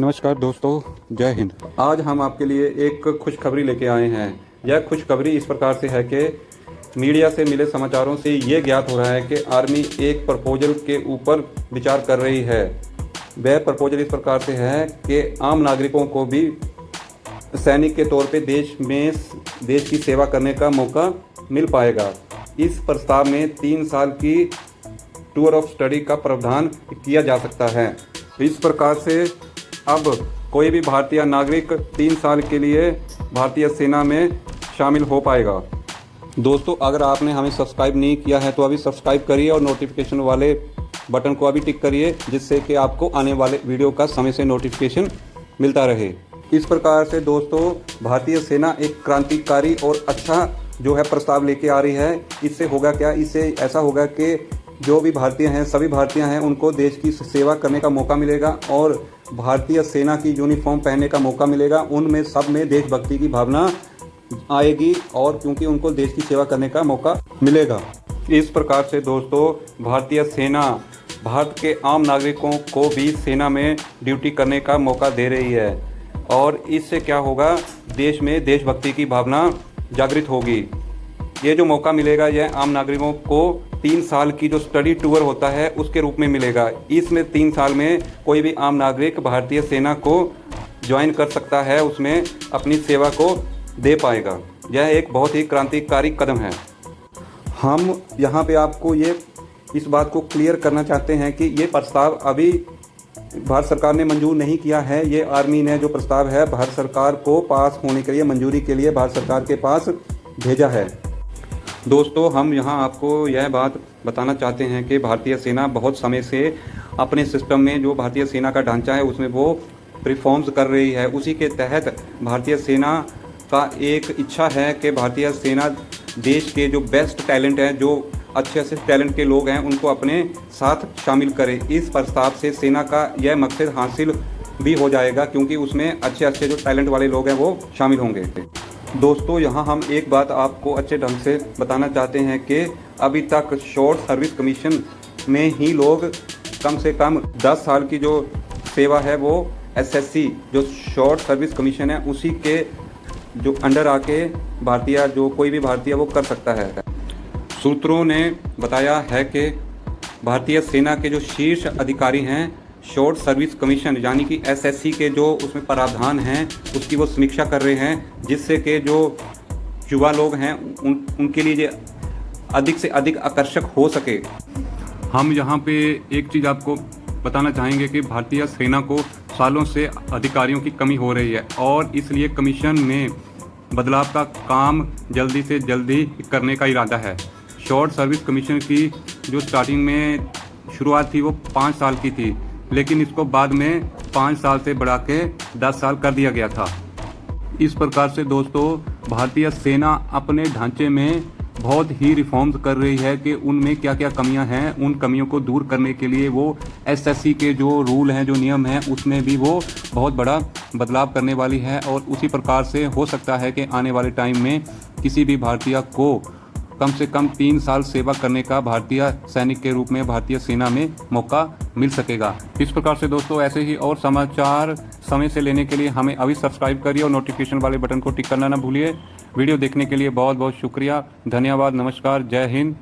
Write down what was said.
नमस्कार दोस्तों, जय हिंद। आज हम आपके लिए एक खुशखबरी लेके आए हैं। यह खुशखबरी इस प्रकार से है कि मीडिया से मिले समाचारों से ये ज्ञात हो रहा है कि आर्मी एक प्रपोजल के ऊपर विचार कर रही है। वह प्रपोजल इस प्रकार से है कि आम नागरिकों को भी सैनिक के तौर पे देश की सेवा करने का मौका मिल पाएगा। इस प्रस्ताव में 3 साल की टूर ऑफ स्टडी का प्रावधान किया जा सकता है। इस प्रकार से अब कोई भी भारतीय नागरिक 3 साल के लिए भारतीय सेना में शामिल हो पाएगा। दोस्तों, अगर आपने हमें सब्सक्राइब नहीं किया है तो अभी सब्सक्राइब करिए और नोटिफिकेशन वाले बटन को अभी टिक करिए, जिससे कि आपको आने वाले वीडियो का समय से नोटिफिकेशन मिलता रहे। इस प्रकार से दोस्तों, भारतीय सेना एक क्रांतिकारी और अच्छा जो है प्रस्ताव लेके आ रही है। इससे होगा क्या? इससे ऐसा होगा कि जो भी भारतीय हैं, सभी भारतीय हैं, उनको देश की सेवा करने का मौका मिलेगा और भारतीय सेना की यूनिफॉर्म पहनने का मौका मिलेगा। उनमें सब में देशभक्ति की भावना आएगी और क्योंकि उनको देश की सेवा करने का मौका मिलेगा। इस प्रकार से दोस्तों, भारतीय सेना भारत के आम नागरिकों को भी सेना में ड्यूटी करने का मौका दे रही है और इससे क्या होगा, देश में देशभक्ति की भावना जागृत होगी। ये जो मौका मिलेगा यह आम नागरिकों को 3 साल की जो स्टडी टूर होता है उसके रूप में मिलेगा। इसमें 3 साल में कोई भी आम नागरिक भारतीय सेना को ज्वाइन कर सकता है, उसमें अपनी सेवा को दे पाएगा। यह एक बहुत ही क्रांतिकारी कदम है। हम यहाँ पे आपको इस बात को क्लियर करना चाहते हैं कि ये प्रस्ताव अभी भारत सरकार ने मंजूर नहीं किया है। ये आर्मी ने जो प्रस्ताव है भारत सरकार को पास होने के लिए, मंजूरी के लिए भारत सरकार के पास भेजा है। दोस्तों, हम यहाँ आपको यह बात बताना चाहते हैं कि भारतीय सेना बहुत समय से अपने सिस्टम में जो भारतीय सेना का ढांचा है उसमें वो रिफॉर्म्स कर रही है। उसी के तहत भारतीय सेना का एक इच्छा है कि भारतीय सेना देश के जो बेस्ट टैलेंट हैं, जो अच्छे अच्छे टैलेंट के लोग हैं, उनको अपने साथ शामिल करे। इस प्रस्ताव से सेना का यह मकसद हासिल भी हो जाएगा क्योंकि उसमें अच्छे अच्छे जो टैलेंट वाले लोग हैं वो शामिल होंगे। दोस्तों, यहाँ हम एक बात आपको अच्छे ढंग से बताना चाहते हैं कि अभी तक शॉर्ट सर्विस कमीशन में ही लोग कम से कम 10 साल की जो सेवा है वो एसएससी जो शॉर्ट सर्विस कमीशन है उसी के जो अंडर आके कोई भी भारतीय वो कर सकता है। सूत्रों ने बताया है कि भारतीय सेना के जो शीर्ष अधिकारी हैं, शॉर्ट सर्विस कमीशन यानी कि एसएससी के जो उसमें प्रावधान हैं उसकी वो समीक्षा कर रहे हैं, जिससे कि जो युवा लोग हैं उनके लिए अधिक से अधिक आकर्षक हो सके। हम यहाँ पे एक चीज़ आपको बताना चाहेंगे कि भारतीय सेना को सालों से अधिकारियों की कमी हो रही है और इसलिए कमीशन में बदलाव का काम जल्दी से जल्दी करने का इरादा है। शॉर्ट सर्विस कमीशन की जो स्टार्टिंग में शुरुआत थी वो 5 साल की थी, लेकिन इसको बाद में 5 साल से बढ़ा के 10 साल कर दिया गया था। इस प्रकार से दोस्तों, भारतीय सेना अपने ढांचे में बहुत ही रिफॉर्म्स कर रही है कि उनमें क्या क्या कमियां हैं। उन कमियों को दूर करने के लिए वो एसएससी के जो रूल हैं, जो नियम हैं, उसमें भी वो बहुत बड़ा बदलाव करने वाली है और उसी प्रकार से हो सकता है कि आने वाले टाइम में किसी भी भारतीय को कम से कम 3 साल सेवा करने का भारतीय सैनिक के रूप में भारतीय सेना में मौका मिल सकेगा। इस प्रकार से दोस्तों, ऐसे ही और समाचार समय से लेने के लिए हमें अभी सब्सक्राइब करिए और नोटिफिकेशन वाले बटन को टिक करना ना भूलिए। वीडियो देखने के लिए बहुत बहुत शुक्रिया, धन्यवाद, नमस्कार, जय हिंद।